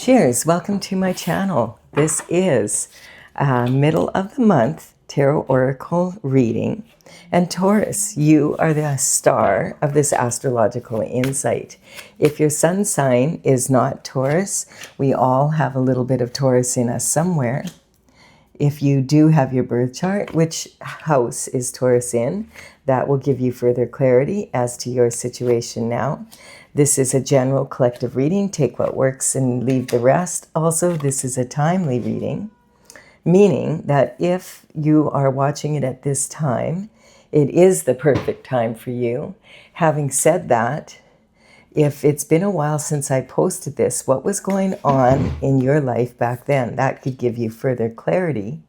Cheers, welcome to my channel. This is middle of the month tarot oracle reading. And Taurus, you are the star of this astrological insight. If your sun sign is not Taurus, we all have a little bit of Taurus in us somewhere. If you do have your birth chart, which house is Taurus in, that will give you further clarity as to your situation now. This is a general collective reading. Take what works and leave the rest. Also, this is a timely reading, meaning that if you are watching it at this time, it is the perfect time for you. Having said that, if it's been a while since I posted this, what was going on in your life back then? That could give you further clarity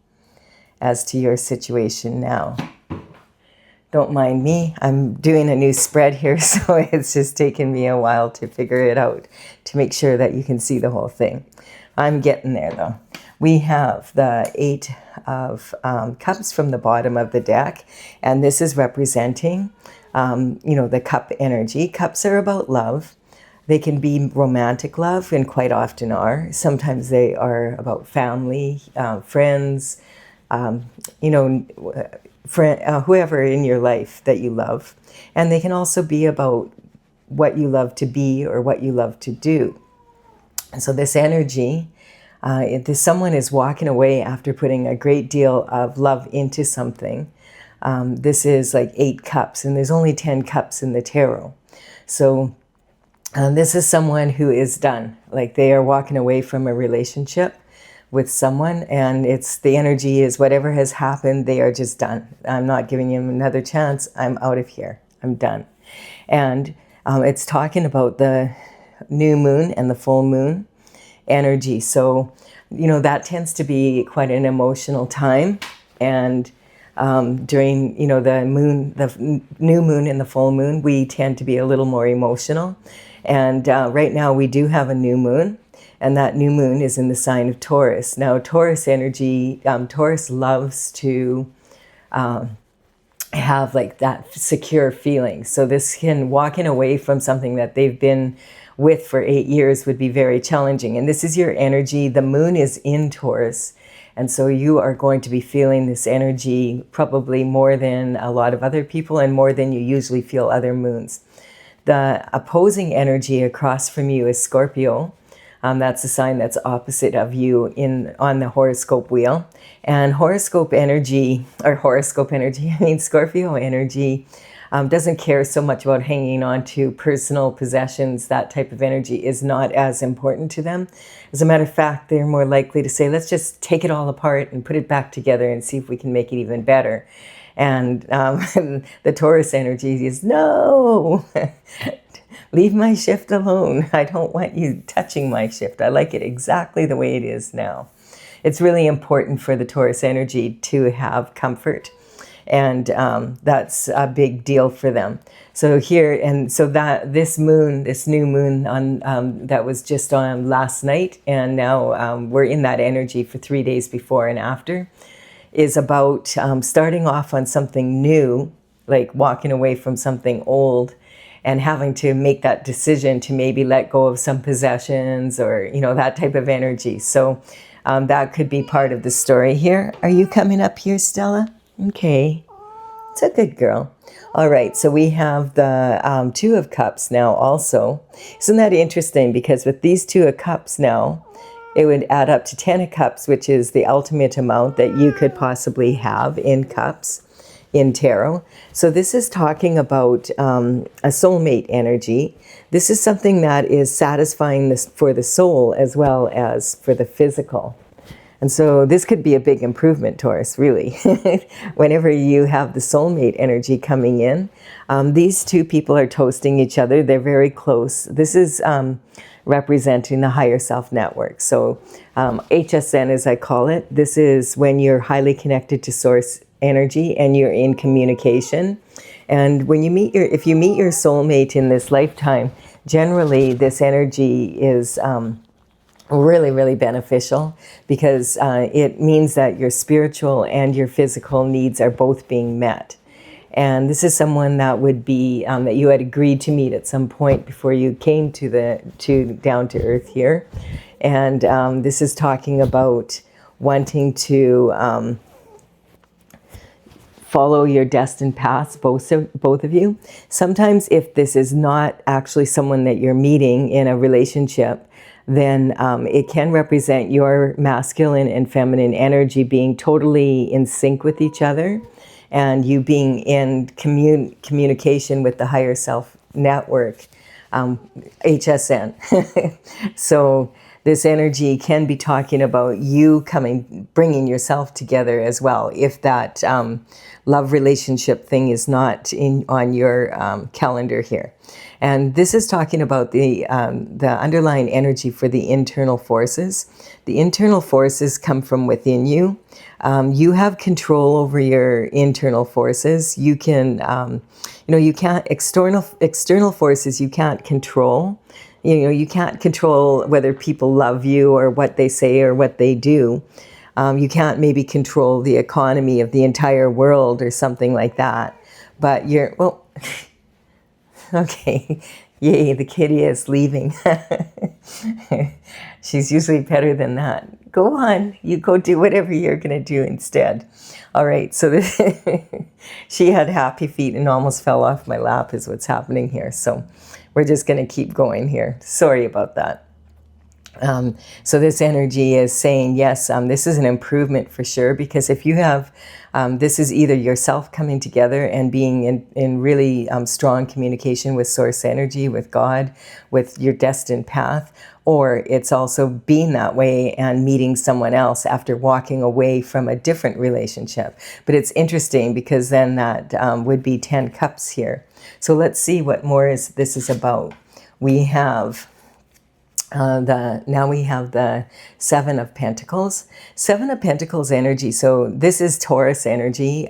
as to your situation now. Don't mind me, I'm doing a new spread here, so it's just taken me a while to figure it out, to make sure that you can see the whole thing. I'm getting there though. We have the Eight of Cups from the bottom of the deck, and this is representing, the cup energy. Cups are about love. They can be romantic love, and quite often are. Sometimes they are about family, friends, whoever in your life that you love. And they can also be about what you love to be or what you love to do. And so this energy, if someone is walking away after putting a great deal of love into something. This is like 8 cups, and there's only 10 cups in the tarot. So this is someone who is done. Like they are walking away from a relationship with someone, and it's the energy is whatever has happened, they are just done. I'm not giving you another chance. I'm out of here. I'm done. And it's talking about the new moon and the full moon energy. So, that tends to be quite an emotional time. And during, the new moon and the full moon, we tend to be a little more emotional. And right now we do have a new moon. And that new moon is in the sign of Taurus. Now, Taurus energy, Taurus loves to have like that secure feeling. So this can, walking away from something that they've been with for 8 years would be very challenging. And this is your energy. The moon is in Taurus. And so you are going to be feeling this energy probably more than a lot of other people and more than you usually feel other moons. The opposing energy across from you is Scorpio. That's a sign that's opposite of you on the horoscope wheel. And Scorpio energy, Scorpio energy doesn't care so much about hanging on to personal possessions. That type of energy is not as important to them. As a matter of fact, they're more likely to say, let's just take it all apart and put it back together and see if we can make it even better. And the Taurus energy is, no, leave my shift alone. I don't want you touching my shift. I like it exactly the way it is now. It's really important for the Taurus energy to have comfort. And that's a big deal for them. So here, and so that this new moon on that was just on last night, and now we're in that energy for 3 days before and after, is about starting off on something new, like walking away from something old and having to make that decision to maybe let go of some possessions or, that type of energy. So that could be part of the story here. Are you coming up here, Stella? Okay. It's a good girl. All right, so we have the 2 of Cups now also. Isn't that interesting? Because with these 2 of Cups now, it would add up to 10 of Cups, which is the ultimate amount that you could possibly have in cups in tarot. So this is talking about a soulmate energy. This is something that is satisfying for the soul as well as for the physical. And so this could be a big improvement, Taurus, really. Whenever you have the soulmate energy coming in, these 2 people are toasting each other. They're very close. This is representing the higher self network. So HSN, as I call it, this is when you're highly connected to source energy and you're in communication. And when if you meet your soulmate in this lifetime, generally this energy is really, really beneficial because it means that your spiritual and your physical needs are both being met. And this is someone that would be, that you had agreed to meet at some point before you came to down to earth here. And this is talking about wanting to follow your destined paths, both of you. Sometimes if this is not actually someone that you're meeting in a relationship, then it can represent your masculine and feminine energy being totally in sync with each other, and you being in communication with the higher self network, HSN. So this energy can be talking about you bringing yourself together as well, if that love relationship thing is not on your calendar here. And this is talking about the underlying energy for the internal forces. The internal forces come from within you. You have control over your internal forces. You can, you can't, external forces you can't control. You can't control whether people love you or what they say or what they do. You can't maybe control the economy of the entire world or something like that. But okay, yay, the kitty is leaving. She's usually better than that. Go on, you go do whatever you're going to do instead. All right, so she had happy feet and almost fell off my lap is what's happening here. So we're just going to keep going here. Sorry about that. So this energy is saying, yes, this is an improvement for sure, because if you have, this is either yourself coming together and being in really strong communication with source energy, with God, with your destined path, or it's also being that way and meeting someone else after walking away from a different relationship. But it's interesting because then that would be 10 cups here. So let's see what more this is about. We have now we have the Seven of Pentacles. Seven of Pentacles energy. So this is Taurus energy.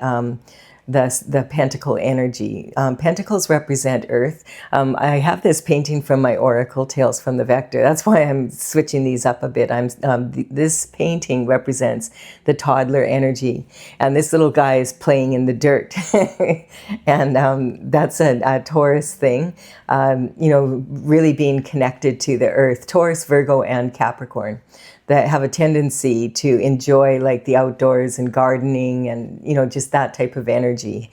The pentacle energy. Pentacles represent earth. I have this painting from my Oracle Tales from the Vector. That's why I'm switching these up a bit. This painting represents the toddler energy, and this little guy is playing in the dirt. And that's a Taurus thing, really being connected to the earth. Taurus, Virgo, and Capricorn that have a tendency to enjoy like the outdoors and gardening and, just that type of energy.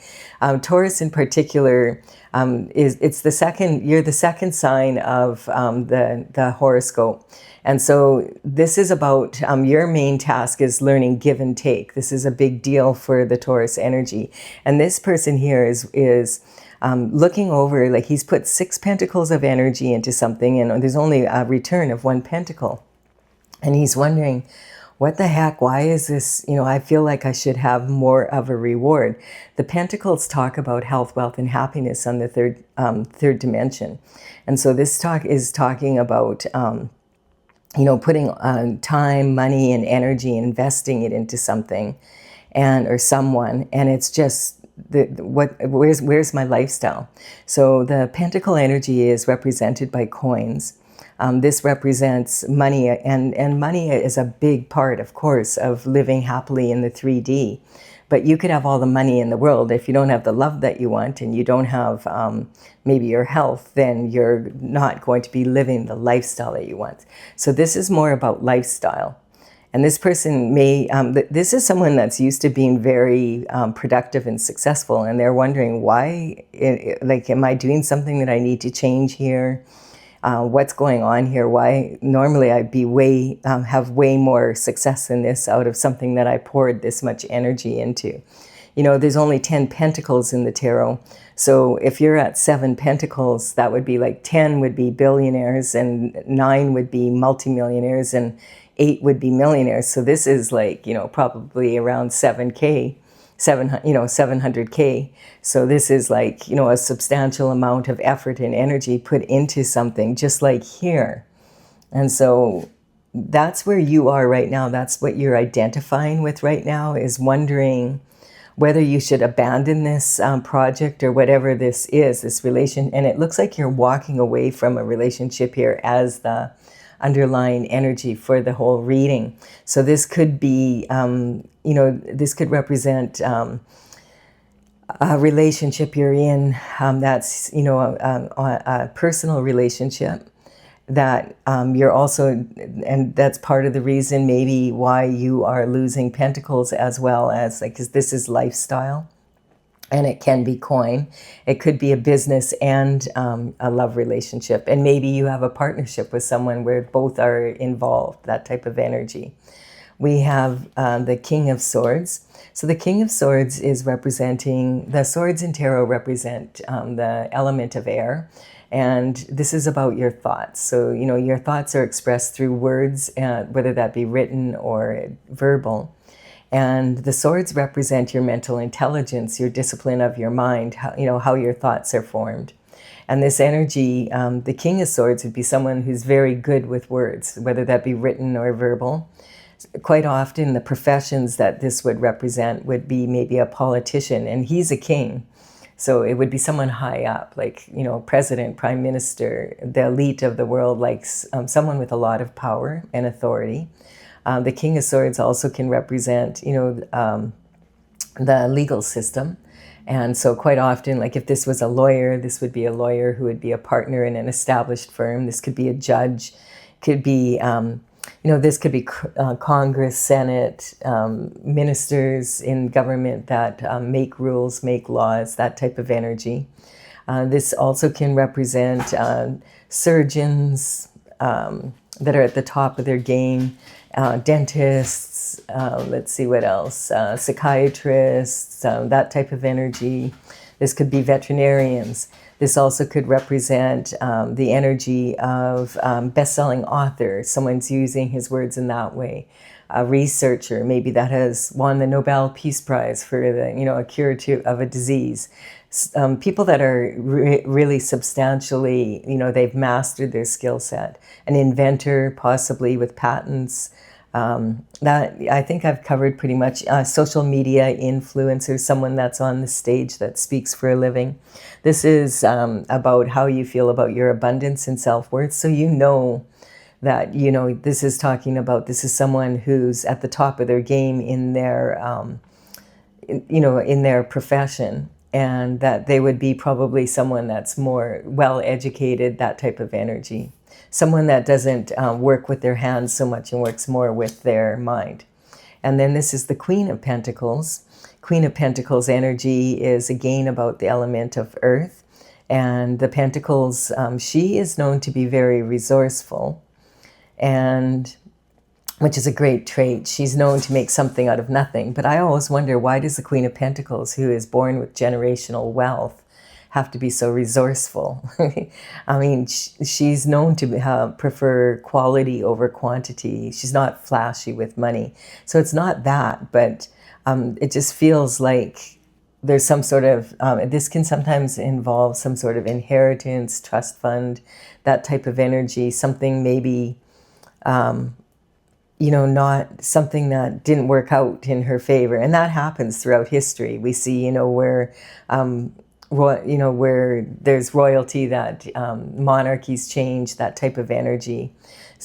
Taurus in particular, you're the second sign of the horoscope. And so this is about your main task is learning give and take. This is a big deal for the Taurus energy. And this person here is looking over, like he's put 6 pentacles of energy into something, and there's only a return of 1 pentacle. And he's wondering, what the heck, why is this, I feel like I should have more of a reward. The Pentacles talk about health, wealth, and happiness on the third dimension. And so this talk is talking about, putting time, money, and energy, investing it into something or someone. And it's just, where's my lifestyle? So the Pentacle energy is represented by coins. This represents money, and money is a big part, of course, of living happily in the 3D. But you could have all the money in the world. If you don't have the love that you want and you don't have maybe your health, then you're not going to be living the lifestyle that you want. So this is more about lifestyle. And this person this is someone that's used to being very productive and successful, and they're wondering why, am I doing something that I need to change here? What's going on here? Why normally I'd be have way more success in this out of something that I poured this much energy into. There's only 10 pentacles in the tarot. So if you're at 7 pentacles, that would be like 10 would be billionaires, and 9 would be multimillionaires, and 8 would be millionaires. So this is like, probably around 7K. 700K. So this is like, a substantial amount of effort and energy put into something, just like here. And so that's where you are right now. That's what you're identifying with right now, is wondering whether you should abandon this project or whatever this is, this relation. And it looks like you're walking away from a relationship here as the underlying energy for the whole reading. So this could be, this could represent relationship you're in, that's, you know, a personal relationship that you're also, and that's part of the reason maybe why you are losing pentacles, as well as, like, because this is lifestyle and it can be coin. It could be a business and a love relationship. And maybe you have a partnership with someone where both are involved, that type of energy. We have the King of Swords. So the King of Swords is representing, the swords in tarot represent the element of air. And this is about your thoughts. So, you know, your thoughts are expressed through words, whether that be written or verbal. And the swords represent your mental intelligence, your discipline of your mind, how, you know, how your thoughts are formed. And this energy, the King of Swords would be someone who's very good with words, whether that be written or verbal. Quite often the professions that this would represent would be maybe a politician, and he's a king. So it would be someone high up, like, you know, president, prime minister, the elite of the world, like someone with a lot of power and authority. The King of Swords also can represent, you know, the legal system. And so quite often, like if this was a lawyer, this would be a lawyer who would be a partner in an established firm. This could be a judge, could be, you know, this could be Congress, Senate, ministers in government that make rules, make laws, that type of energy. This also can represent surgeons that are at the top of their game, dentists, let's see what else, psychiatrists, that type of energy. This could be veterinarians. This also could represent the energy of best-selling author. Someone's using his words in that way. A researcher, maybe that has won the Nobel Peace Prize for the, you know, a cure of a disease. People that are really substantially, you know, they've mastered their skill set. An inventor, possibly with patents. That I think I've covered pretty much. Social media influencer, someone that's on the stage that speaks for a living. This is about how you feel about your abundance and self-worth. So you know that, you know, this is talking about, this is someone who's at the top of their game in their, you know, in their profession. And that they would be probably someone that's more well-educated, that type of energy. Someone that doesn't work with their hands so much and works more with their mind. And then this is the Queen of Pentacles. Queen of Pentacles energy is again about the element of earth. And the Pentacles, she is known to be very resourceful, and which is a great trait. She's known to make something out of nothing. But I always wonder, why does the Queen of Pentacles, who is born with generational wealth, have to be so resourceful? I mean, she's known to prefer quality over quantity. She's not flashy with money. So it's not that, but it just feels like there's some sort of, this can sometimes involve some sort of inheritance, trust fund, that type of energy, something maybe, you know, not something that didn't work out in her favor. And that happens throughout history. We see, you know, where, you know, where there's royalty, that monarchies change, that type of energy.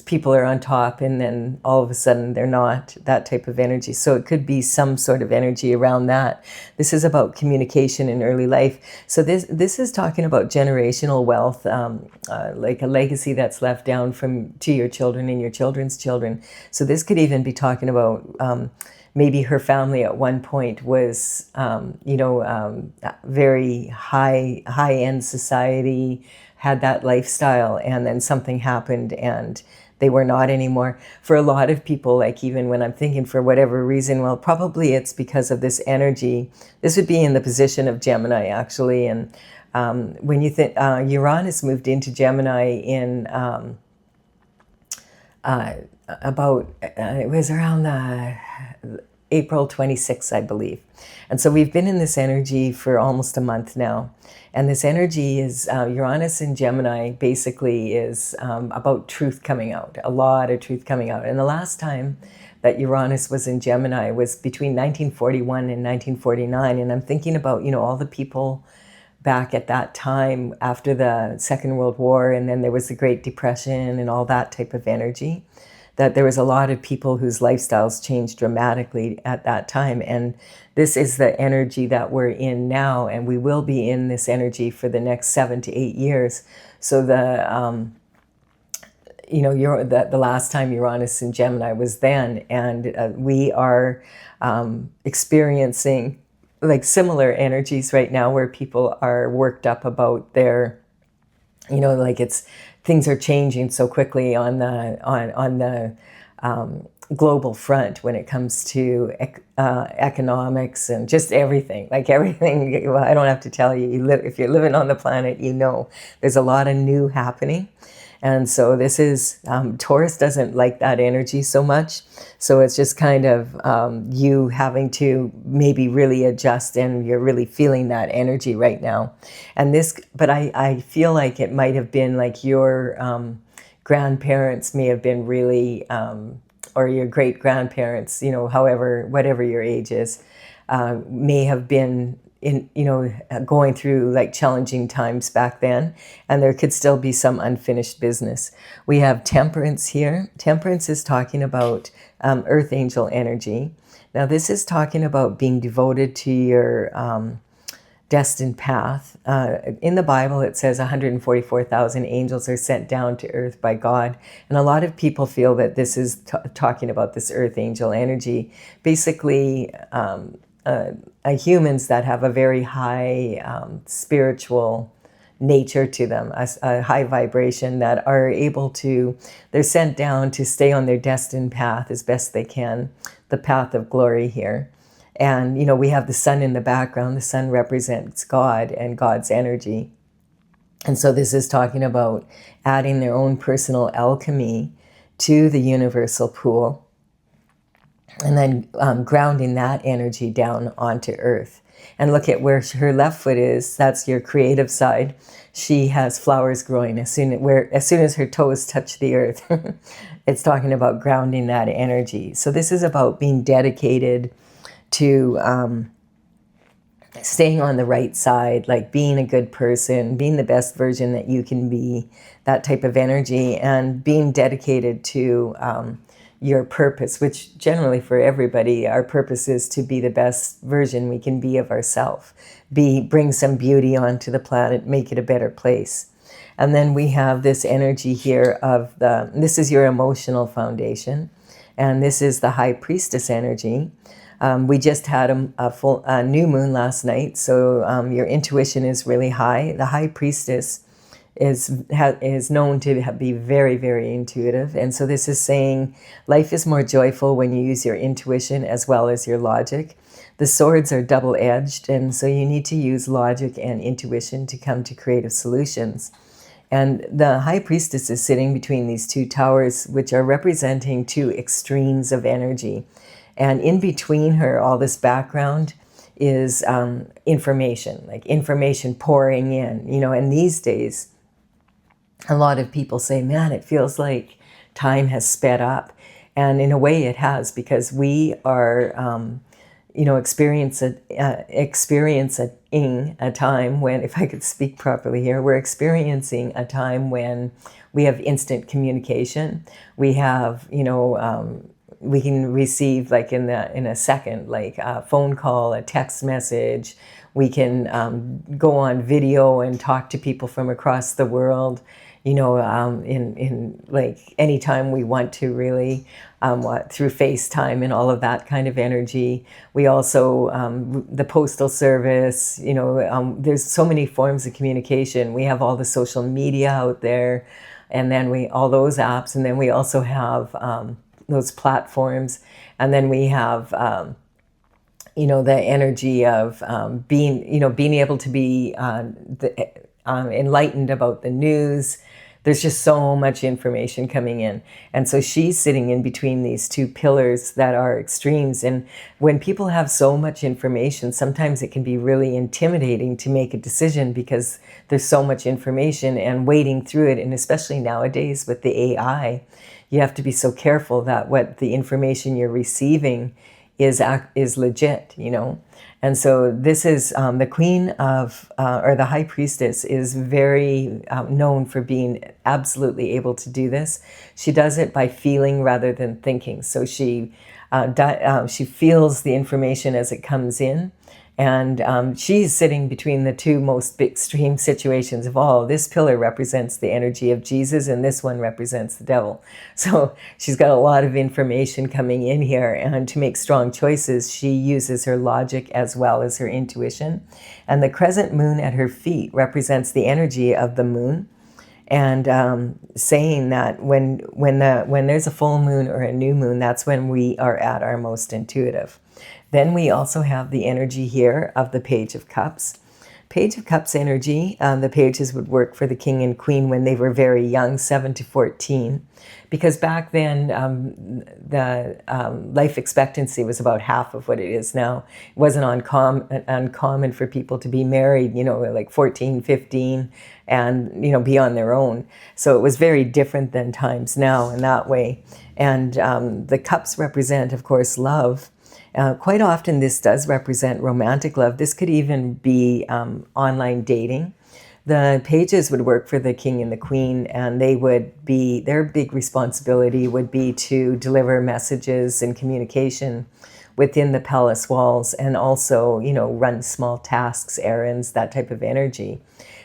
People are on top and then all of a sudden they're not, that type of energy. So it could be some sort of energy around that. This is about communication in early life. So this is talking about generational wealth, like a legacy that's left down to your children and your children's children. So this could even be talking about maybe her family at one point was, you know, very high-end society, had that lifestyle, and then something happened and they were not anymore. For a lot of people, like even when I'm thinking for whatever reason, well, probably it's because of this energy. This would be in the position of Gemini, actually. And when you think Uranus moved into Gemini in about, it was around April 26th, I believe. And so we've been in this energy for almost a month now. And this energy is, Uranus in Gemini basically is about truth coming out, a lot of truth coming out. And the last time that Uranus was in Gemini was between 1941 and 1949. And I'm thinking about, you know, all the people back at that time after the Second World War, and then there was the Great Depression and all that type of energy. that there was a lot of people whose lifestyles changed dramatically at that time. And this is the energy that we're in now, and we will be in this energy for the next 7 to 8 years. So the last time Uranus in Gemini was then, and we are experiencing like similar energies right now, where people are worked up about their, like things are changing so quickly on the global front when it comes to economics and just everything. Like everything, well, I don't have to tell you. If you're living on the planet, there's a lot of new happening. And so this is, Taurus doesn't like that energy so much. So it's just kind of you having to maybe really adjust, and you're really feeling that energy right now. And but I feel like it might have been like your grandparents may have been really, or your great grandparents, whatever your age is, may have been going through like challenging times back then, and there could still be some unfinished business. We have Temperance here. Temperance is talking about earth angel energy. Now this is talking about being devoted to your destined path. In the Bible it says 144,000 angels are sent down to earth by God, and a lot of people feel that this is talking about this earth angel energy. Basically humans that have a very high spiritual nature to them, a high vibration, that are able to, they're sent down to stay on their destined path as best they can, the path of glory here. And, we have the sun in the background. The sun represents God and God's energy. And so this is talking about adding their own personal alchemy to the universal pool, and then grounding that energy down onto earth. And look at where her left foot is. That's your creative side. She has flowers growing as soon as her toes touch the earth. It's talking about grounding that energy. So this is about being dedicated to staying on the right side, like being a good person, being the best version that you can be, that type of energy, and being dedicated to your purpose, which generally for everybody, our purpose is to be the best version we can be of ourselves, bring some beauty onto the planet, make it a better place. And then we have this energy here of this is your emotional foundation, and this is the High Priestess energy. We just had a full new moon last night, so your intuition is really high. The High Priestess is known to be very, very intuitive. And so this is saying life is more joyful when you use your intuition as well as your logic. The swords are double-edged, and so you need to use logic and intuition to come to creative solutions. And the High Priestess is sitting between these two towers, which are representing two extremes of energy. And in between her, all this background is information, like information pouring in, and these days, a lot of people say, man, it feels like time has sped up. And in a way it has, because we are, experiencing a time when, if I could speak properly here, we're experiencing a time when we have instant communication. We have, we can receive like in a second, like a phone call, a text message. We can go on video and talk to people from across the world, in like anytime we want to, really, through FaceTime and all of that kind of energy. We also, the postal service, there's so many forms of communication. We have all the social media out there, and then all those apps, and then we also have those platforms, and then we have the energy of being able to be enlightened about the news. There's just so much information coming in, and so she's sitting in between these two pillars that are extremes. And when people have so much information, sometimes it can be really intimidating to make a decision, because there's so much information and wading through it. And especially nowadays with the AI, you have to be so careful that what the information you're receiving is legit, you know. And so this is the queen of, or the high priestess is very known for being absolutely able to do this. She does it by feeling rather than thinking. So she feels the information as it comes in. And she's sitting between the two most extreme situations of all. This pillar represents the energy of Jesus, and this one represents the devil. So she's got a lot of information coming in here, and to make strong choices, she uses her logic as well as her intuition. And the crescent moon at her feet represents the energy of the moon, and saying that when there's a full moon or a new moon, that's when we are at our most intuitive. Then we also have the energy here of the Page of Cups. Page of Cups energy, the pages would work for the king and queen when they were very young, 7 to 14. Because back then, the life expectancy was about half of what it is now. It wasn't uncommon for people to be married, you know, like 14, 15, and, you know, be on their own. So it was very different than times now in that way. And the cups represent, of course, love. Quite often this does represent romantic love. This could even be online dating. The pages would work for the king and the queen, and they would be, their big responsibility would be to deliver messages and communication within the palace walls, and also, you know, run small tasks, errands, that type of energy.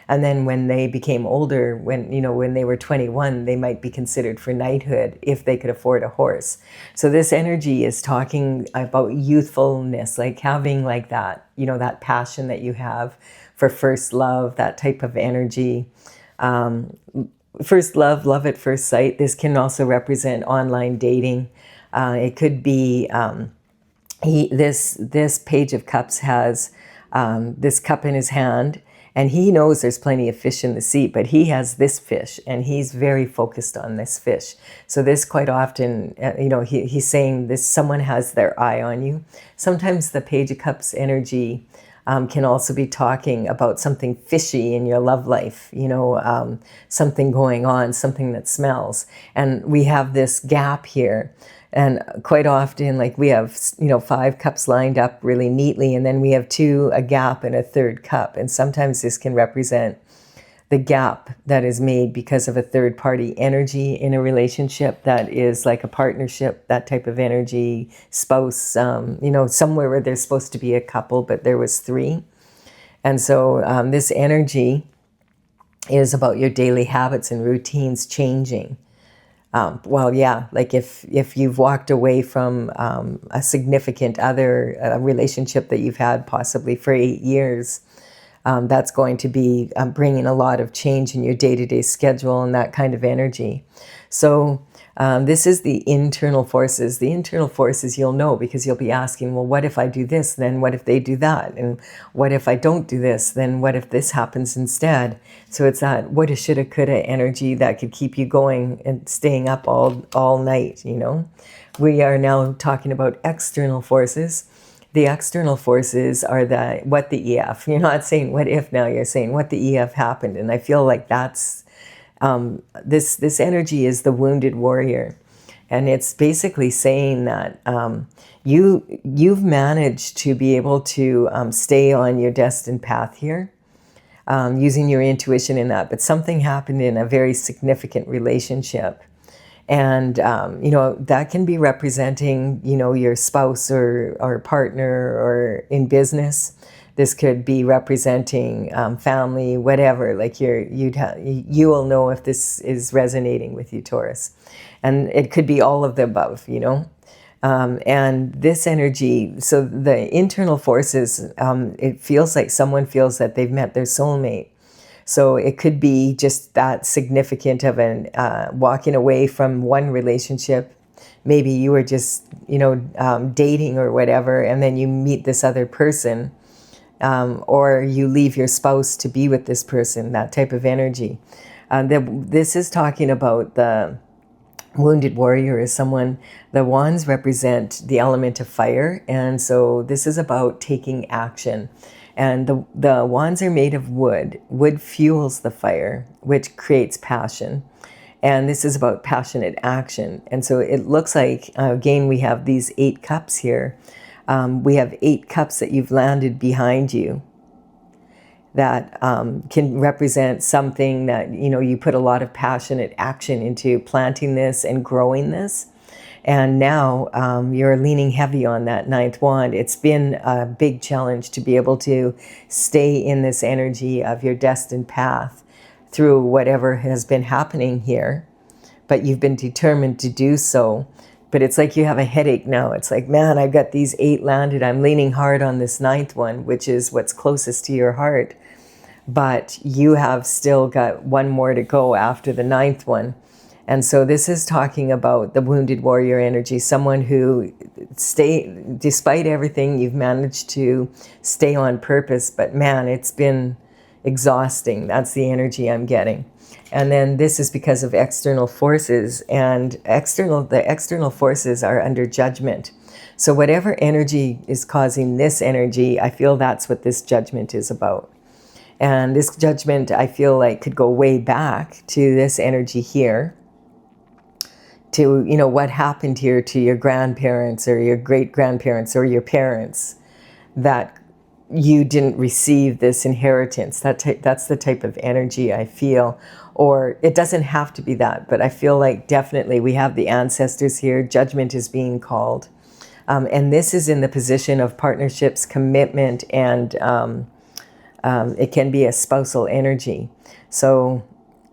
And then when they became older, when they were 21, they might be considered for knighthood if they could afford a horse. So this energy is talking about youthfulness, like having like that, you know, that passion that you have for first love, that type of energy. First love, love at first sight. This can also represent online dating. It could be, this Page of Cups has this cup in his hand, and he knows there's plenty of fish in the sea, but he has this fish, and he's very focused on this fish. So this quite often, you know, he's saying this, someone has their eye on you. Sometimes the Page of Cups energy can also be talking about something fishy in your love life, you know, something going on, something that smells. And we have this gap here. And quite often, like we have, you know, 5 cups lined up really neatly, and then we have 2, a gap, and a 3rd cup. And sometimes this can represent the gap that is made because of a third party energy in a relationship that is like a partnership, that type of energy, spouse, you know, somewhere where there's supposed to be a couple, but there was 3. And so this energy is about your daily habits and routines changing. Well, yeah, like if you've walked away from a significant other, a relationship that you've had possibly for 8 years, that's going to be bringing a lot of change in your day-to-day schedule and that kind of energy. So this is the internal forces. The internal forces you'll know because you'll be asking, well, what if I do this? Then what if they do that? And what if I don't do this? Then what if this happens instead? So it's that woulda, shoulda, coulda energy that could keep you going and staying up all night, you know. We are now talking about external forces. The external forces are what the EF. You're not saying what if now, you're saying what the EF happened. And I feel like that's, this energy is the wounded warrior. And it's basically saying that you've managed to be able to stay on your destined path here, using your intuition in that. But something happened in a very significant relationship. And, you know, that can be representing, you know, your spouse or partner, or in business. This could be representing family, whatever. Like you will know if this is resonating with you, Taurus. And it could be all of the above, you know. And this energy, so the internal forces, it feels like someone feels that they've met their soulmate. So it could be just that significant of an walking away from one relationship. Maybe you were just, you know, dating or whatever, and then you meet this other person, or you leave your spouse to be with this person, that type of energy. This is talking about the wounded warrior is someone, the wands represent the element of fire. And so this is about taking action. And the wands are made of wood. Wood fuels the fire, which creates passion. And this is about passionate action. And so it looks like, again, we have these 8 cups here. We have 8 cups that you've landed behind you that can represent something that, you know, you put a lot of passionate action into planting this and growing this. And now you're leaning heavy on that 9th wand. It's been a big challenge to be able to stay in this energy of your destined path through whatever has been happening here. But you've been determined to do so. But it's like you have a headache now. It's like, man, I've got these 8 landed. I'm leaning hard on this 9th one, which is what's closest to your heart. But you have still got 1 more to go after the 9th one. And so this is talking about the wounded warrior energy, someone who despite everything, you've managed to stay on purpose, but man, it's been exhausting. That's the energy I'm getting. And then this is because of external forces, and the external forces are under judgment. So whatever energy is causing this energy, I feel that's what this judgment is about. And this judgment, I feel like, could go way back to this energy here, to, you know, what happened here to your grandparents or your great-grandparents or your parents, that you didn't receive this inheritance. That's the type of energy I feel. Or it doesn't have to be that, but I feel like definitely we have the ancestors here. Judgment is being called. And this is in the position of partnerships, commitment, and it can be a spousal energy. So,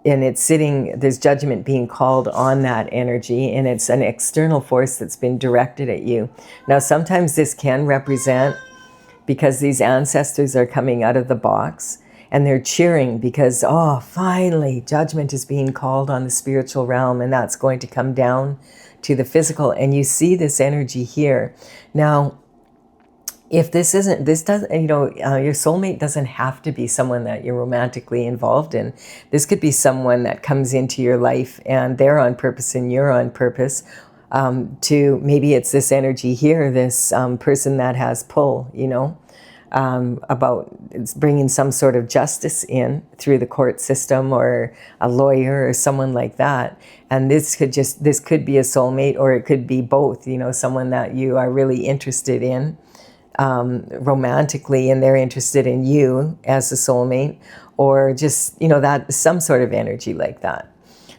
and it's sitting, there's judgment being called on that energy, and it's an external force that's been directed at you. Now, sometimes this can represent, because these ancestors are coming out of the box and they're cheering because, oh, finally, judgment is being called on the spiritual realm, and that's going to come down to the physical. And you see this energy here. Now, if this doesn't, you know, your soulmate doesn't have to be someone that you're romantically involved in. This could be someone that comes into your life and they're on purpose and you're on purpose. Maybe it's this energy here, this person that has pull, you know, about it's bringing some sort of justice in through the court system, or a lawyer or someone like that. And this could be a soulmate, or it could be both, you know, someone that you are really interested in romantically, and they're interested in you as a soulmate, or just, you know, that some sort of energy like that.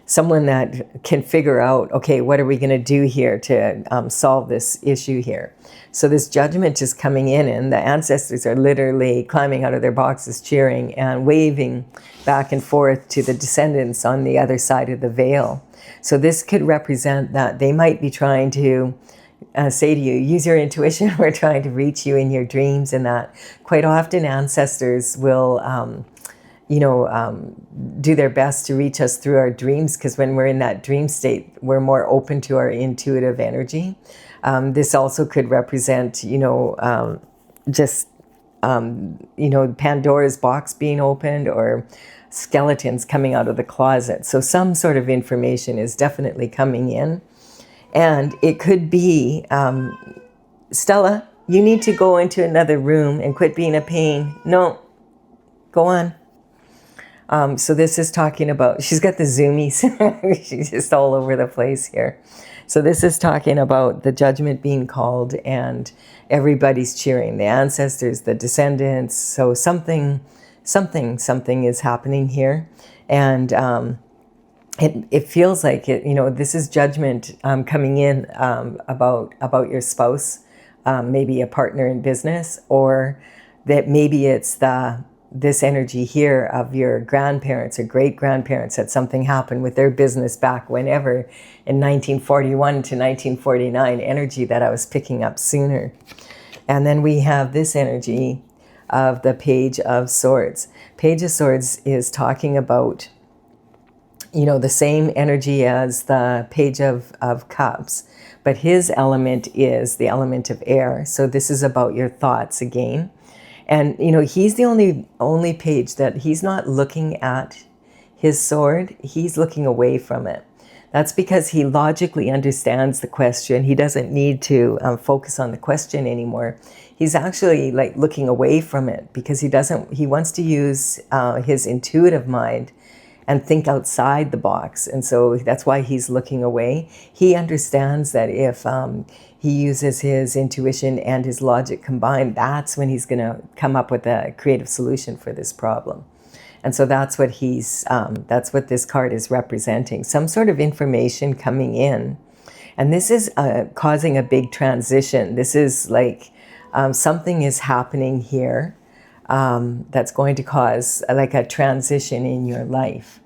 Someone that can figure out, okay, what are we going to do here to solve this issue here? So this judgment is coming in, and the ancestors are literally climbing out of their boxes, cheering and waving back and forth to the descendants on the other side of the veil. So this could represent that they might be trying to say to you, use your intuition. We're trying to reach you in your dreams, and that quite often ancestors will do their best to reach us through our dreams, because when we're in that dream state, we're more open to our intuitive energy. This also could represent, Pandora's box being opened, or skeletons coming out of the closet. So some sort of information is definitely coming in. And it could be, Stella, you need to go into another room and quit being a pain. No, go on. So this is talking about, she's got the zoomies. She's just all over the place here. So this is talking about the judgment being called, and everybody's cheering, the ancestors, the descendants. So something is happening here. And it feels like it, this is judgment coming in about your spouse, maybe a partner in business, or that maybe it's this energy here of your grandparents or great-grandparents, that something happened with their business back whenever in 1941 to 1949, energy that I was picking up sooner. And then we have this energy of the Page of Swords. Page of Swords is talking about, the same energy as the Page of Cups, but his element is the element of air. So this is about your thoughts again. And, he's the only page that he's not looking at his sword. He's looking away from it. That's because he logically understands the question. He doesn't need to focus on the question anymore. He's actually like looking away from it because he wants to use his intuitive mind and think outside the box. And so that's why he's looking away. He understands that if he uses his intuition and his logic combined, that's when he's going to come up with a creative solution for this problem. And so that's what that's what this card is representing. Some sort of information coming in. And this is causing a big transition. This is like something is happening here that's going to cause like a transition in your life.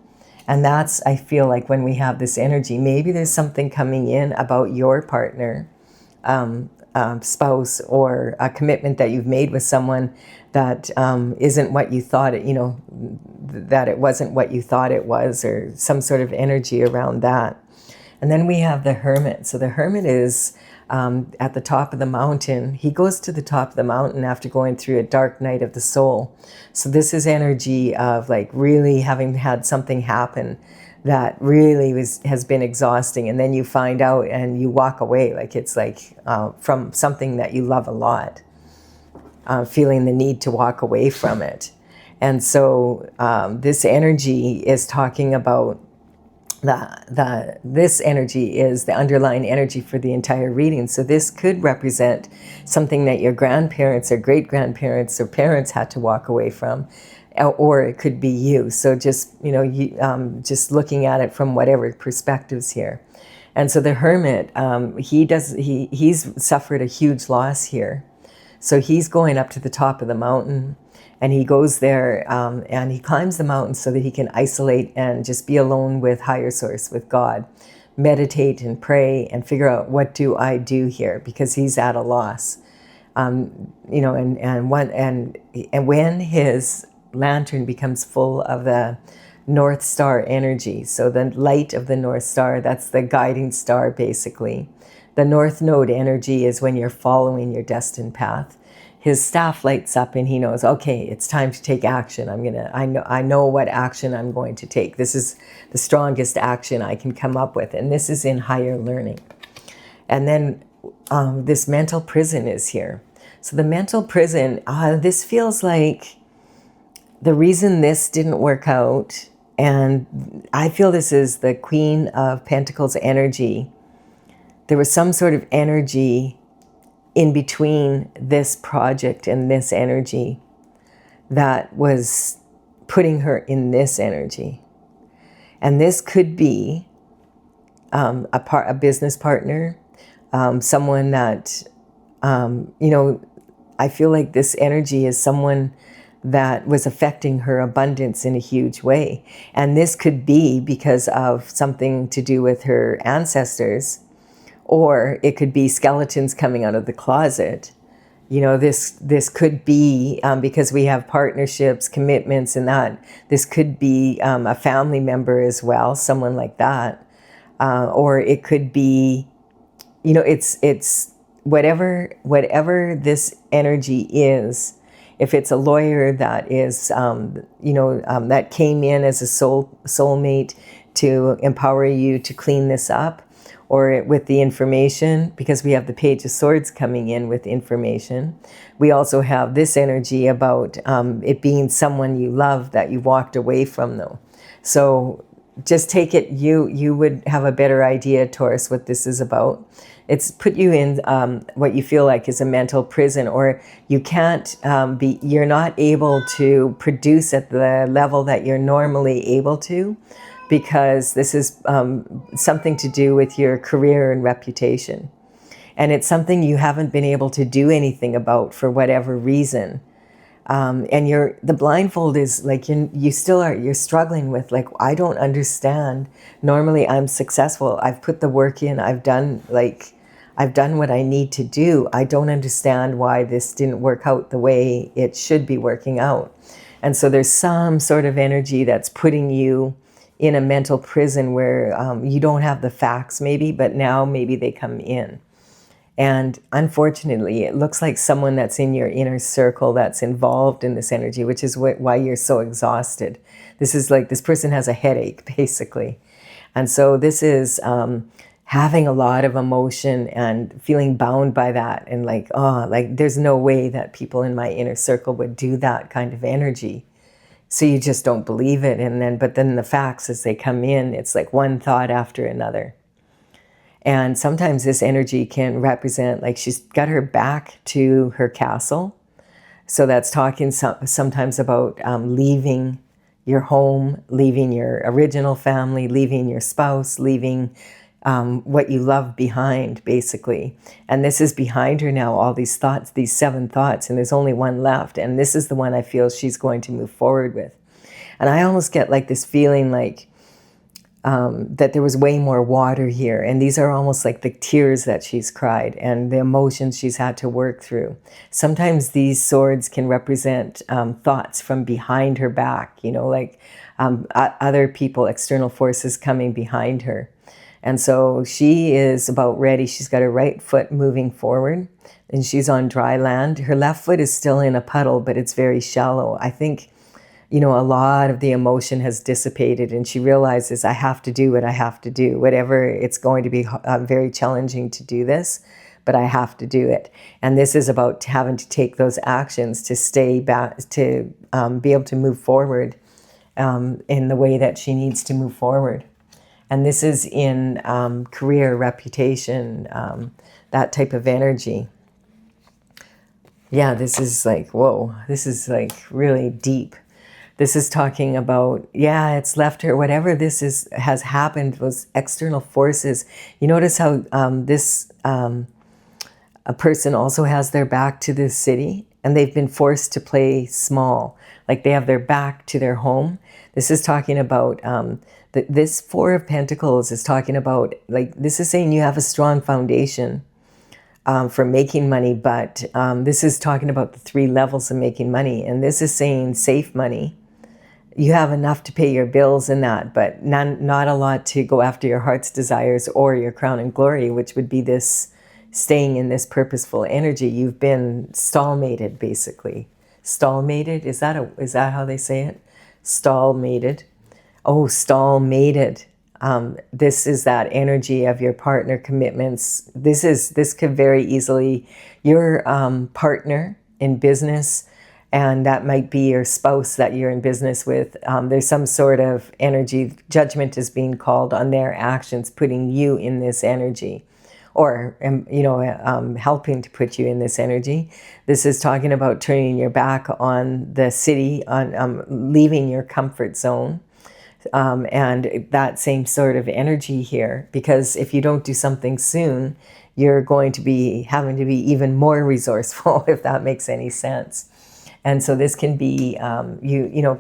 And that's, I feel like, when we have this energy, maybe there's something coming in about your partner, spouse, or a commitment that you've made with someone that isn't what you thought it, that it wasn't what you thought it was, or some sort of energy around that. And then we have the Hermit. So the Hermit is at the top of the mountain. He goes to the top of the mountain after going through a dark night of the soul. So this is energy of like really having had something happen that really has been exhausting. And then you find out and you walk away. Like it's like from something that you love a lot, feeling the need to walk away from it. And so this energy is talking about this energy is the underlying energy for the entire reading. So this could represent something that your grandparents or great-grandparents or parents had to walk away from, or it could be you. So just, just looking at it from whatever perspectives here. And so the Hermit, he's suffered a huge loss here. So he's going up to the top of the mountain. And he goes there and he climbs the mountain so that he can isolate and just be alone with higher source, with God, meditate and pray and figure out, what do I do here? Because he's at a loss. And when his lantern becomes full of the North Star energy, so the light of the North Star, that's the guiding star basically. The North Node energy is when you're following your destined path. His staff lights up and he knows, okay, it's time to take action. I know what action I'm going to take. This is the strongest action I can come up with. And this is in higher learning. And then this mental prison is here. So the mental prison, this feels like the reason this didn't work out, and I feel this is the Queen of Pentacles energy. There was some sort of energy in between this project and this energy that was putting her in this energy. And this could be a business partner, someone that, I feel like this energy is someone that was affecting her abundance in a huge way. And this could be because of something to do with her ancestors, or it could be skeletons coming out of the closet. This could be because we have partnerships, commitments, and that. This could be a family member as well, someone like that. Or it could be, it's whatever this energy is. If it's a lawyer that is, that came in as a soulmate to empower you to clean this up, or with the information, because we have the Page of Swords coming in with information. We also have this energy about it being someone you love that you walked away from, though. So just take it, you would have a better idea, Taurus, what this is about. It's put you in what you feel like is a mental prison, or you can't you're not able to produce at the level that you're normally able to, because this is something to do with your career and reputation. And it's something you haven't been able to do anything about for whatever reason. And the blindfold is like you're struggling with, like, I don't understand. Normally I'm successful. I've put the work in. I've done what I need to do. I don't understand why this didn't work out the way it should be working out. And so there's some sort of energy that's putting you in a mental prison where you don't have the facts maybe, but now maybe they come in. And unfortunately, it looks like someone that's in your inner circle that's involved in this energy, which is why you're so exhausted. This is like this person has a headache, basically. And so this is having a lot of emotion and feeling bound by that. And like there's no way that people in my inner circle would do that kind of energy. So you just don't believe it. But then the facts as they come in, it's like one thought after another. And sometimes this energy can represent, like she's got her back to her castle. So that's talking sometimes about leaving your home, leaving your original family, leaving your spouse, leaving what you love behind, basically. And this is behind her now, all these thoughts, these 7 thoughts, and there's only one left. And this is the one I feel she's going to move forward with. And I almost get like this feeling like that there was way more water here. And these are almost like the tears that she's cried and the emotions she's had to work through. Sometimes these swords can represent thoughts from behind her back, you know, like other people, external forces coming behind her. And so she is about ready. She's got her right foot moving forward and she's on dry land. Her left foot is still in a puddle, but it's very shallow. I think, you know, a lot of the emotion has dissipated and she realizes I have to do what I have to do, whatever it's going to be very challenging to do this, but I have to do it. And this is about having to take those actions to stay back, to be able to move forward in the way that she needs to move forward. And this is in career, reputation, that type of energy. Yeah, this is like, whoa, this is like really deep. This is talking about, yeah, it's left her, whatever this has happened, those external forces. You notice how a person also has their back to this city and they've been forced to play small, like they have their back to their home. This is talking about, this 4 of Pentacles is talking about, like, this is saying you have a strong foundation for making money, but this is talking about the 3 levels of making money. And this is saying safe money. You have enough to pay your bills and that, but not a lot to go after your heart's desires or your crown and glory, which would be this staying in this purposeful energy. You've been stallmated, basically. Stallmated, is that how they say it? Stallmated. Oh, stallmated. This is that energy of your partner commitments. This could very easily, your partner in business, and that might be your spouse that you're in business with. There's some sort of energy, judgment is being called on their actions, putting you in this energy, or helping to put you in this energy. This is talking about turning your back on the city, on leaving your comfort zone. And that same sort of energy here, because if you don't do something soon, you're going to be having to be even more resourceful, if that makes any sense. And so this can be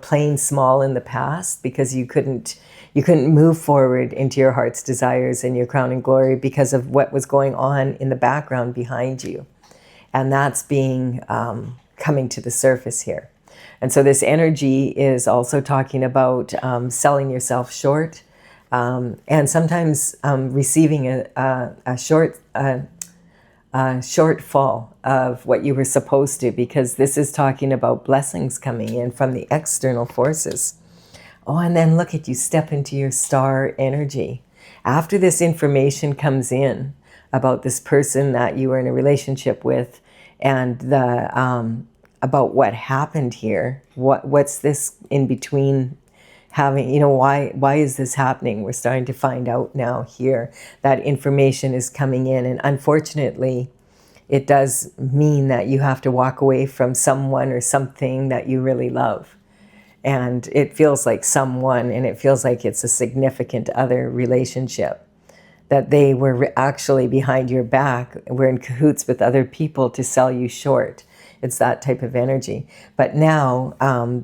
playing small in the past because you couldn't move forward into your heart's desires and your crown and glory because of what was going on in the background behind you. And that's being coming to the surface here. And so this energy is also talking about selling yourself short, and sometimes receiving a shortfall of what you were supposed to, because this is talking about blessings coming in from the external forces. Oh, and then look at you step into your star energy. After this information comes in about this person that you were in a relationship with, and about what happened here, what's this in between having, why is this happening? We're starting to find out now here that information is coming in, and unfortunately it does mean that you have to walk away from someone or something that you really love. And it feels like someone, and it feels like it's a significant other relationship, that they were actually behind your back, were in cahoots with other people to sell you short. It's that type of energy. But now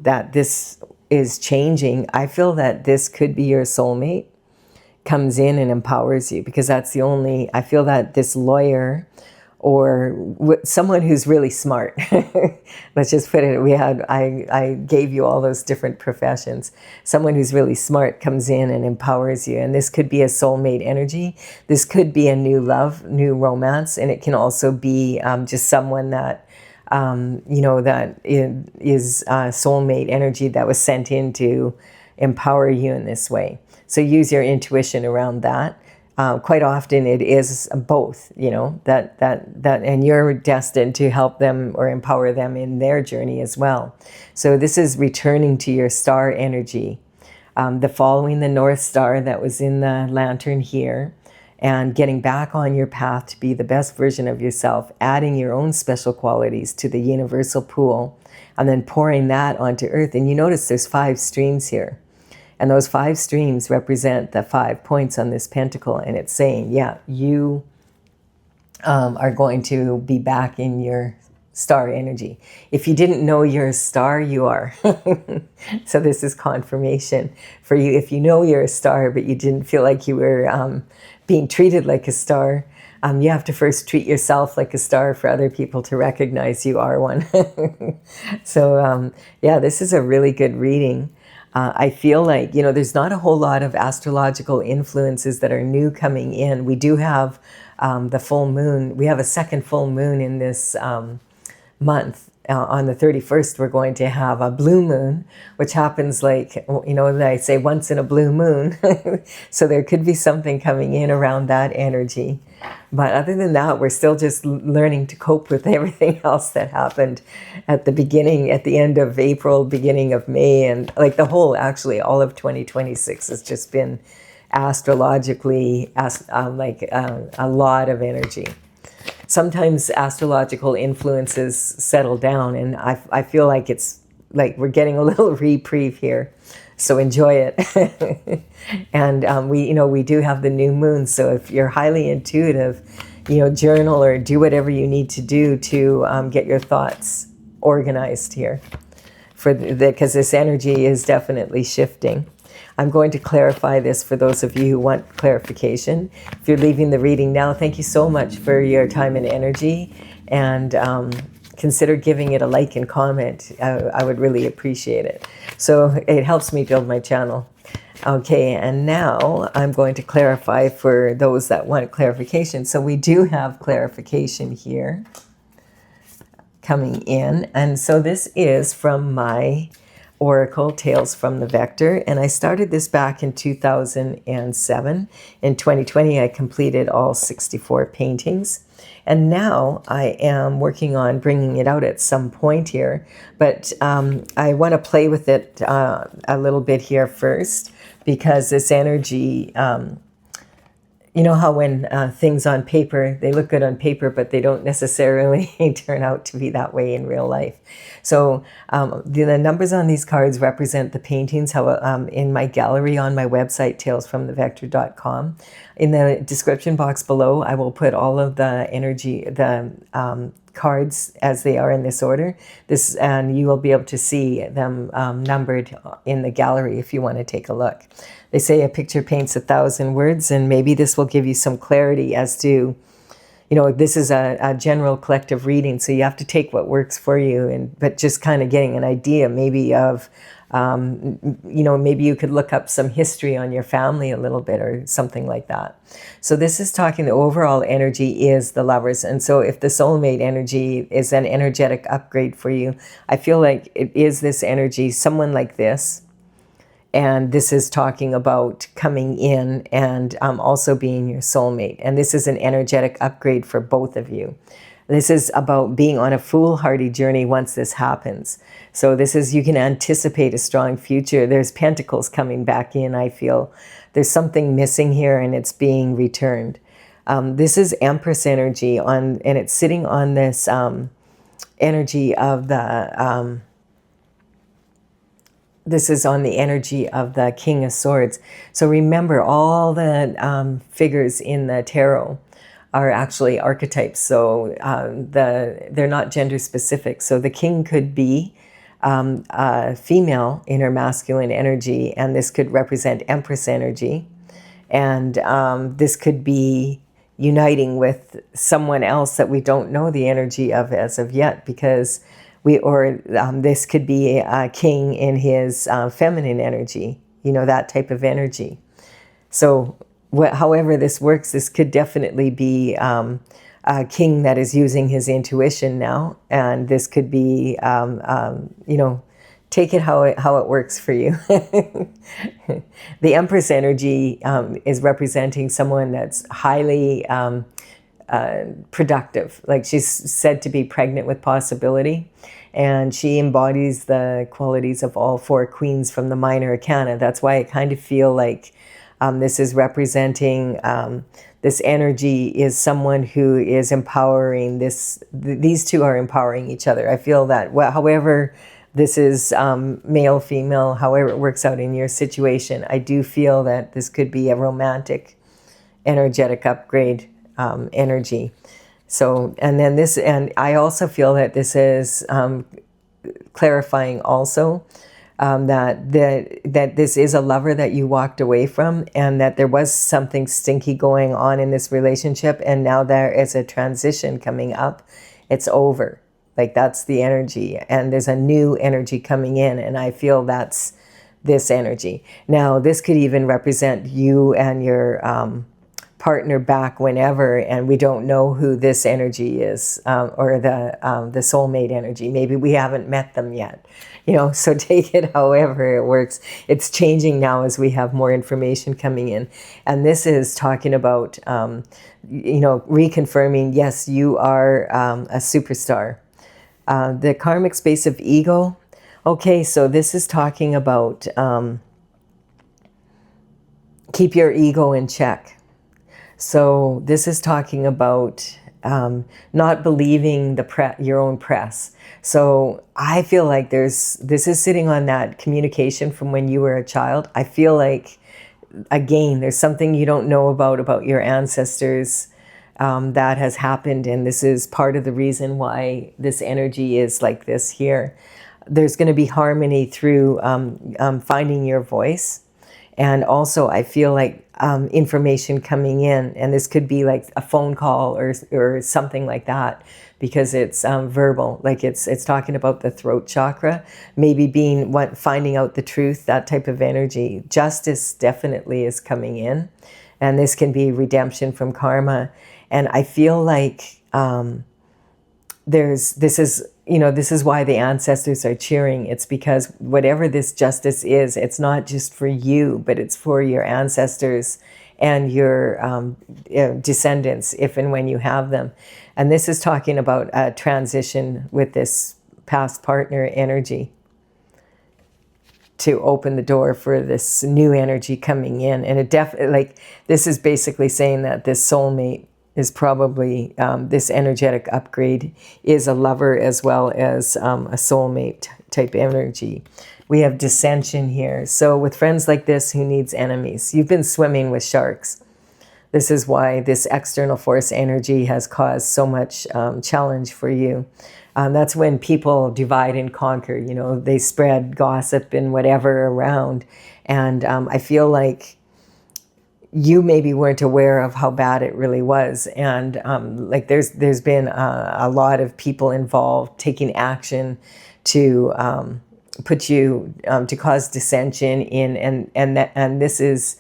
that this is changing, I feel that this could be your soulmate, comes in and empowers you, because that's the only, I feel that this lawyer or someone who's really smart, let's just put it, I gave you all those different professions. Someone who's really smart comes in and empowers you. And this could be a soulmate energy. This could be a new love, new romance. And it can also be just someone that, that is soulmate energy that was sent in to empower you in this way. So use your intuition around that. quite often it is both, you know, and you're destined to help them or empower them in their journey as well. So this is returning to your star energy, following the North Star that was in the lantern here, and getting back on your path to be the best version of yourself, adding your own special qualities to the universal pool, and then pouring that onto Earth. And you notice there's 5 streams here. And those 5 streams represent the 5 points on this pentacle. And it's saying, yeah, you are going to be back in your star energy. If you didn't know you're a star, you are. So this is confirmation for you. If you know you're a star, but you didn't feel like you were being treated like a star, you have to first treat yourself like a star for other people to recognize you are one. So yeah, this is a really good reading. I feel like, you know, there's not a whole lot of astrological influences that are new coming in. We do have the full moon. We have a second full moon in this month. On the 31st, we're going to have a blue moon, which happens like, you know, they say once in a blue moon. So there could be something coming in around that energy. But other than that, we're still just learning to cope with everything else that happened at the beginning, at the end of April, beginning of May, and like the whole, actually, all of 2026 has just been astrologically, a lot of energy. Sometimes astrological influences settle down, and I feel like it's like we're getting a little reprieve here. So enjoy it. And we do have the new moon. So if you're highly intuitive, you know, journal or do whatever you need to do to get your thoughts organized here, because this energy is definitely shifting. I'm going to clarify this for those of you who want clarification. If you're leaving the reading now, thank you so much for your time and energy, and consider giving it a like and comment. I would really appreciate it. So it helps me build my channel. Okay, and now I'm going to clarify for those that want clarification. So we do have clarification here coming in. And so this is from my Oracle, Tales from the Vector. And I started this back in 2007. In 2020, I completed all 64 paintings. And now I am working on bringing it out at some point here. But I want to play with it a little bit here first, because this energy, you know how when things on paper, they look good on paper, but they don't necessarily turn out to be that way in real life. So the numbers on these cards represent the paintings in my gallery on my website, talesfromthevector.com. In the description box below, I will put all of the energy, cards as they are in this order. And you will be able to see them numbered in the gallery if you want to take a look. They say a picture paints 1,000 words, and maybe this will give you some clarity as to, you know, this is a general collective reading, so you have to take what works for you, but just kind of getting an idea maybe of, you know, maybe you could look up some history on your family a little bit or something like that. So this is talking, the overall energy is the Lovers. And so if the soulmate energy is an energetic upgrade for you, I feel like it is this energy, someone like this. And this is talking about coming in and also being your soulmate. And this is an energetic upgrade for both of you. This is about being on a foolhardy journey once this happens. So this is, you can anticipate a strong future. There's pentacles coming back in, I feel. There's something missing here and it's being returned. This is Empress energy, and it's sitting on this energy of the... This is on the energy of the King of Swords. So remember, all the figures in the tarot are actually archetypes. So they're not gender specific. So the king could be a female in her masculine energy, and this could represent Empress energy. And this could be uniting with someone else that we don't know the energy of as of yet, because this could be a king in his feminine energy, you know, that type of energy. So however this works, this could definitely be a king that is using his intuition now. And this could be, you know, take it how it works for you. The Empress energy is representing someone that's highly productive. Like, she's said to be pregnant with possibility, and she embodies the qualities of all four queens from the Minor Arcana. That's why I kind of feel like this is representing, this energy is someone who is empowering this. These two are empowering each other. I feel that, well, however this is male, female, however it works out in your situation, I do feel that this could be a romantic, energetic upgrade energy. So, and then this, and I also feel that this is clarifying also that this is a lover that you walked away from, and that there was something stinky going on in this relationship, and now there is a transition coming up. It's over. Like, that's the energy, and there's a new energy coming in, and I feel that's this energy. Now, this could even represent you and your partner back whenever, and we don't know who this energy is, or the soulmate energy. Maybe we haven't met them yet, you know, so take it however it works. It's changing now as we have more information coming in. And this is talking about, you know, reconfirming, yes, you are a superstar. The karmic space of ego. Okay, so this is talking about keep your ego in check. So this is talking about not believing your own press. So I feel like this is sitting on that communication from when you were a child. I feel like, again, there's something you don't know about your ancestors that has happened, and this is part of the reason why this energy is like this here. There's going to be harmony through finding your voice. And also, I feel like information coming in, and this could be like a phone call or something like that, because it's verbal. Like, it's talking about the throat chakra, maybe finding out the truth, that type of energy. Justice definitely is coming in, and this can be redemption from karma. And I feel like this is why the ancestors are cheering. It's because whatever this justice is, it's not just for you, but it's for your ancestors and your descendants, if and when you have them. And this is talking about a transition with this past partner energy to open the door for this new energy coming in. And it definitely, like, this is basically saying that this soulmate is probably, this energetic upgrade is a lover as well as a soulmate type energy. We have dissension here. So with friends like this, who needs enemies? You've been swimming with sharks. This is why this external force energy has caused so much challenge for you. That's when people divide and conquer. You know, they spread gossip and whatever around. And I feel like you maybe weren't aware of how bad it really was. And like there's been a lot of people involved taking action to put you, to cause dissension in, and this is,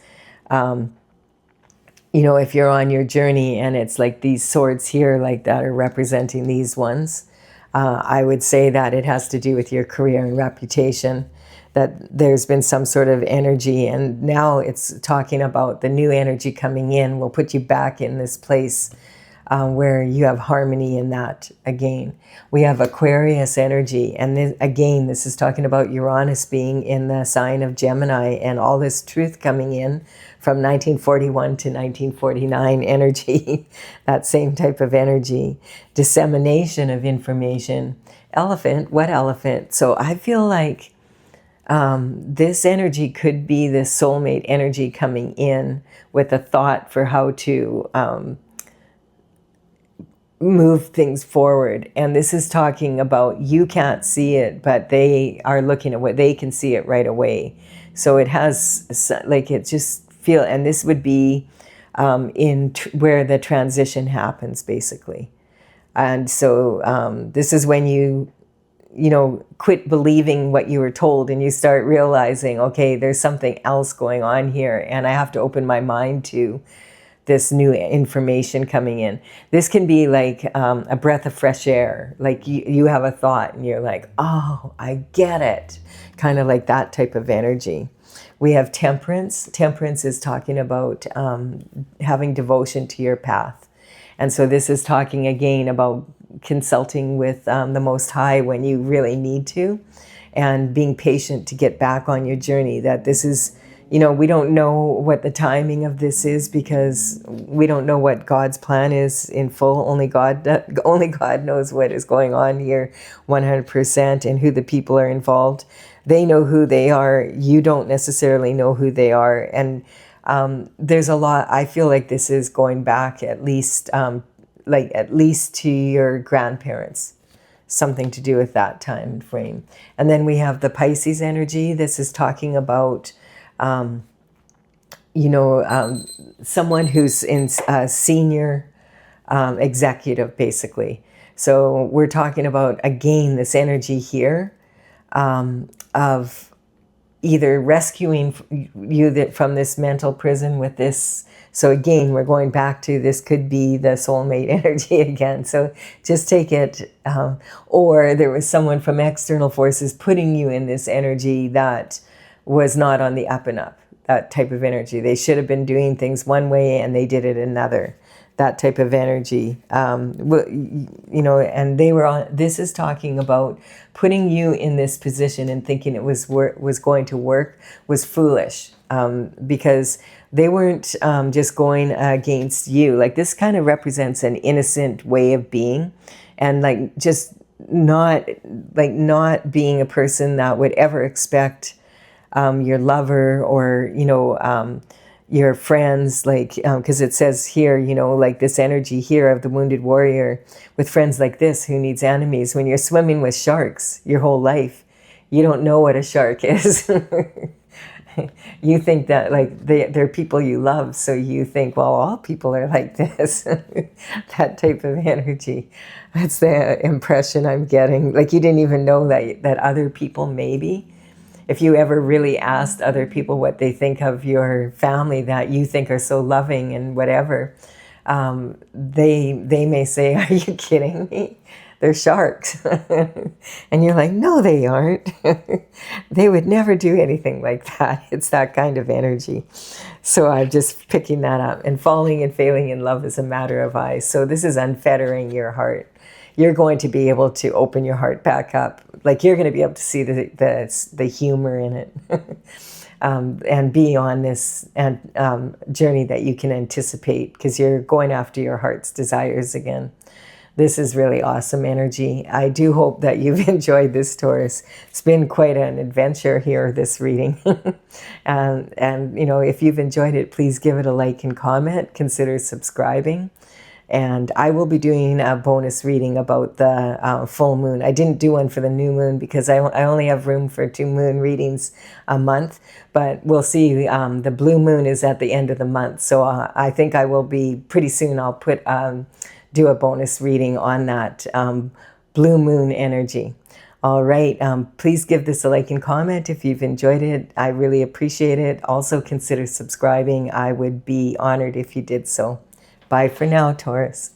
you know, if you're on your journey and it's like these swords here like that are representing these ones, I would say that it has to do with your career and reputation, that there's been some sort of energy, and now it's talking about the new energy coming in will put you back in this place where you have harmony in that again. We have Aquarius energy, and this is talking about Uranus being in the sign of Gemini, and all this truth coming in from 1941 to 1949 energy, that same type of energy. Dissemination of information. Elephant, what elephant? So I feel like this energy could be this soulmate energy coming in with a thought for how to move things forward. And this is talking about, you can't see it, but they are looking at what they can see it right away. So it has, like, it just feel, and this would be where the transition happens, basically. And so this is when you quit believing what you were told, and you start realizing, okay, there's something else going on here, and I have to open my mind to this new information coming in. This can be like a breath of fresh air. Like you have a thought and you're like, oh, I get it. Kind of like that type of energy. We have temperance. Temperance is talking about having devotion to your path. And so this is talking again about consulting with the Most High when you really need to, and being patient to get back on your journey. That this is, we don't know what the timing of this is, because we don't know what God's plan is in full. Only God knows what is going on here 100%, and who the people are involved. They know who they are. You don't necessarily know who they are. And there's a lot, I feel like this is going back at least to your grandparents. Something to do with that time frame. And then we have the Pisces energy. This is talking about, someone who's in senior executive, basically. So we're talking about, again, this energy here of either rescuing you from this mental prison with this. So again, we're going back to, this could be the soulmate energy again. So just take it, or there was someone from external forces putting you in this energy that was not on the up and up, that type of energy. They should have been doing things one way and they did it another. That type of energy, and they were on. This is talking about putting you in this position and thinking it was going to work was foolish, because they weren't just going against you. Like, this kind of represents an innocent way of being, and like just not being a person that would ever expect your lover or your friends, like, because it says here, like this energy here of the wounded warrior with friends like this, who needs enemies? When you're swimming with sharks your whole life, you don't know what a shark is. You think that like they're people you love, so you think, well, all people are like this. That type of energy. That's the impression I'm getting. Like, you didn't even know that other people, maybe, if you ever really asked other people what they think of your family that you think are so loving and whatever, they may say, are you kidding me? They're sharks. And you're like, no, they aren't. They would never do anything like that. It's that kind of energy. So I'm just picking that up. And falling and failing in love is a matter of eyes. So this is unfettering your heart. You're going to be able to open your heart back up. Like, you're going to be able to see the humor in it. And be on this journey that you can anticipate, because you're going after your heart's desires again. This is really awesome energy. I do hope that you've enjoyed this, Taurus. It's been quite an adventure here, this reading. And if you've enjoyed it, please give it a like and comment. Consider subscribing. And I will be doing a bonus reading about the full moon. I didn't do one for the new moon because I only have room for 2 moon readings a month. But we'll see. The blue moon is at the end of the month. So I think I will be, pretty soon, I'll do a bonus reading on that blue moon energy. All right. Please give this a like and comment if you've enjoyed it. I really appreciate it. Also consider subscribing. I would be honored if you did so. Bye for now, Taurus.